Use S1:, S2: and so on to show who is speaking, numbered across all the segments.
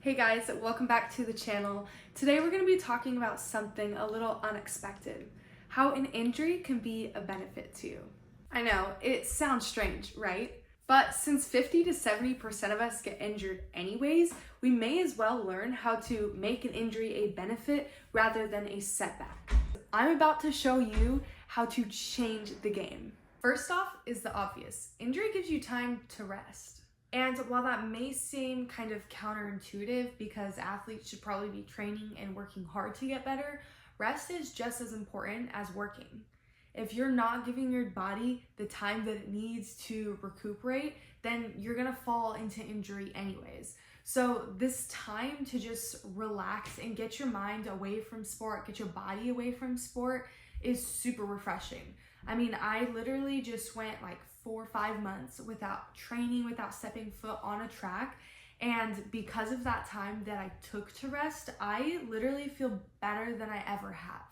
S1: Hey guys, welcome back to the channel. Today we're going to be talking about something a little unexpected, how an injury can be a benefit to you. I know, it sounds strange, right? But since 50 to 70% of us get injured anyways, we may as well learn how to make an injury a benefit rather than a setback. I'm about to show you how to change the game. First off is the obvious. Injury gives you time to rest. And while that may seem kind of counterintuitive because athletes should probably be training and working hard to get better, rest is just as important as working. If you're not giving your body the time that it needs to recuperate, then you're gonna fall into injury anyways. So this time to just relax and get your mind away from sport, get your body away from sport is super refreshing. I mean, I literally just went like 4 or 5 months without training, without stepping foot on a track. And because of that time that I took to rest, I literally feel better than I ever have.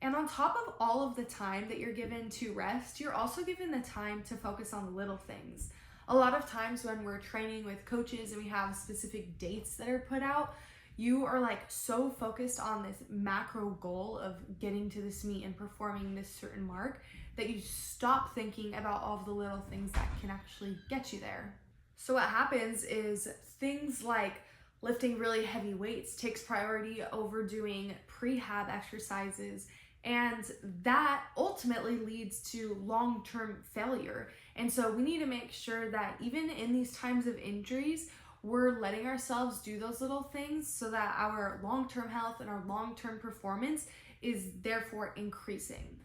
S1: And on top of all of the time that you're given to rest, you're also given the time to focus on the little things. A lot of times when we're training with coaches and we have specific dates that are put out, you are like so focused on this macro goal of getting to this meet and performing this certain mark that you stop thinking about all of the little things that can actually get you there. So what happens is things like lifting really heavy weights takes priority over doing prehab exercises, and that ultimately leads to long-term failure. And so we need to make sure that even in these times of injuries, we're letting ourselves do those little things so that our long-term health and our long-term performance is therefore increasing.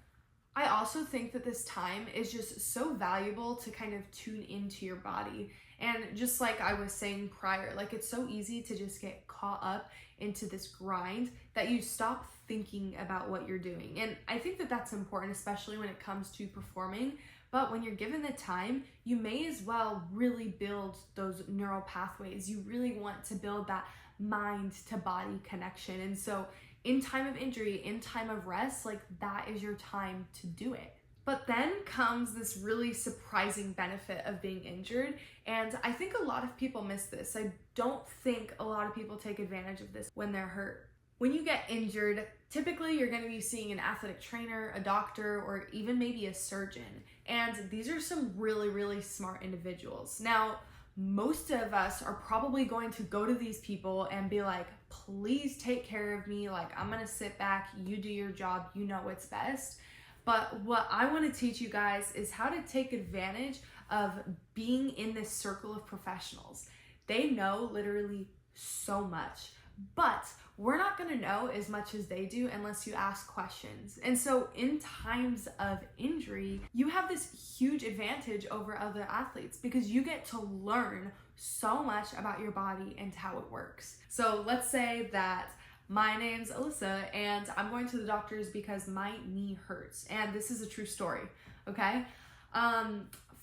S1: I also think that this time is just so valuable to kind of tune into your body. And just like I was saying prior, like it's so easy to just get caught up into this grind that you stop thinking about what you're doing. And I think that that's important, especially when it comes to performing. But when you're given the time, you may as well really build those neural pathways. You really want to build that mind to body connection. And so in time of injury, in time of rest, like that is your time to do it. But then comes this really surprising benefit of being injured. And I think a lot of people miss this. I don't think a lot of people take advantage of this when they're hurt. When you get injured, typically you're going to be seeing an athletic trainer, a doctor, or even maybe a surgeon. And these are some really, really smart individuals. Now, most of us are probably going to go to these people and be like, please take care of me. Like, I'm going to sit back, you do your job, you know what's best. But what I want to teach you guys is how to take advantage of being in this circle of professionals. They know literally so much, but we're not going to know as much as they do unless you ask questions. And so in times of injury, you have this huge advantage over other athletes because you get to learn so much about your body and how it works. So let's say that my name's Alyssa and I'm going to the doctors because my knee hurts. And this is a true story, okay?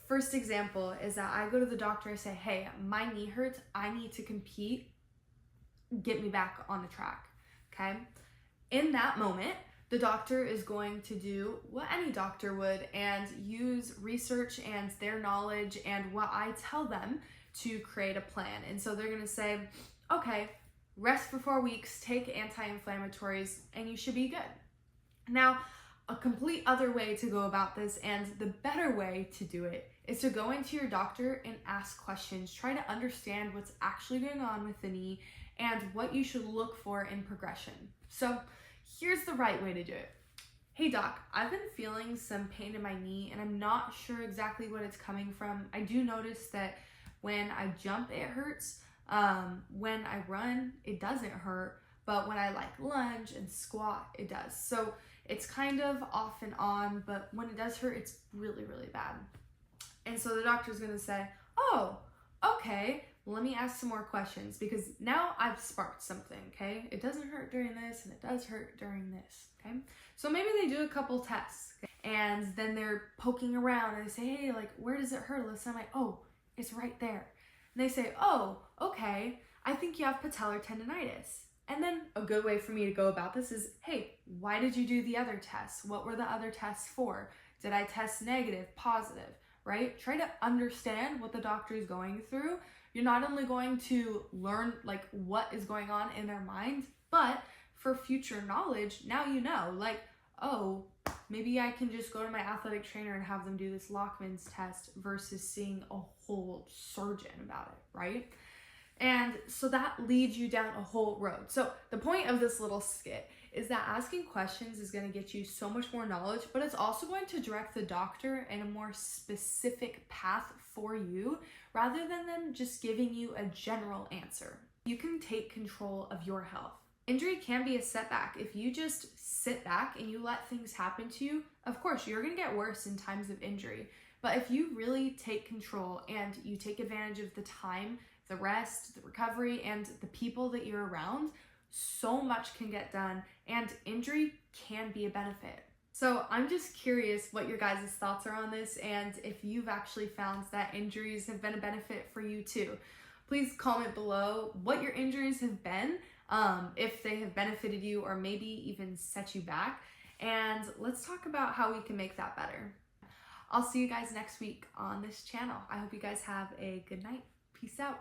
S1: First example is that I go to the doctor, I say, hey, my knee hurts, I need to compete, get me back on the track, okay? In that moment, the doctor is going to do what any doctor would and use research and their knowledge and what I tell them to create a plan. And so they're gonna say, okay, rest for 4 weeks, take anti-inflammatories, and you should be good. Now, a complete other way to go about this, and the better way to do it, is to go into your doctor and ask questions. Try to understand what's actually going on with the knee and what you should look for in progression. So here's the right way to do it. Hey doc, I've been feeling some pain in my knee and I'm not sure exactly what it's coming from. I do notice that when I jump, it hurts. When I run, it doesn't hurt, but when I like lunge and squat, it does. So it's kind of off and on, but when it does hurt, it's really, really bad. And so the doctor's gonna say, oh, okay, let me ask some more questions because now I've sparked something, okay? It doesn't hurt during this and it does hurt during this, okay? So maybe they do a couple tests, okay? And then they're poking around and they say, hey, like, where does it hurt, Alyssa? I'm like, oh, it's right there. And they say, oh, okay, I think you have patellar tendonitis. And then a good way for me to go about this is, hey, why did you do the other tests? What were the other tests for? Did I test negative, positive, right? Try to understand what the doctor is going through you're not only going to learn like what is going on in their mind, but for future knowledge, now you know, like, oh, maybe I can just go to my athletic trainer and have them do this Lockman's test versus seeing a whole surgeon about it, right? And so that leads you down a whole road. So the point of this little skit is that asking questions is going to get you so much more knowledge, but it's also going to direct the doctor in a more specific path for you rather than them just giving you a general answer. You can take control of your health. Injury can be a setback. If you just sit back and you let things happen to you, of course, you're going to get worse in times of injury. But if you really take control and you take advantage of the time, the rest, the recovery, and the people that you're around, so much can get done, and injury can be a benefit. So I'm just curious what your guys' thoughts are on this, and if you've actually found that injuries have been a benefit for you too. Please comment below what your injuries have been, if they have benefited you or maybe even set you back, and let's talk about how we can make that better. I'll see you guys next week on this channel. I hope you guys have a good night. Peace out.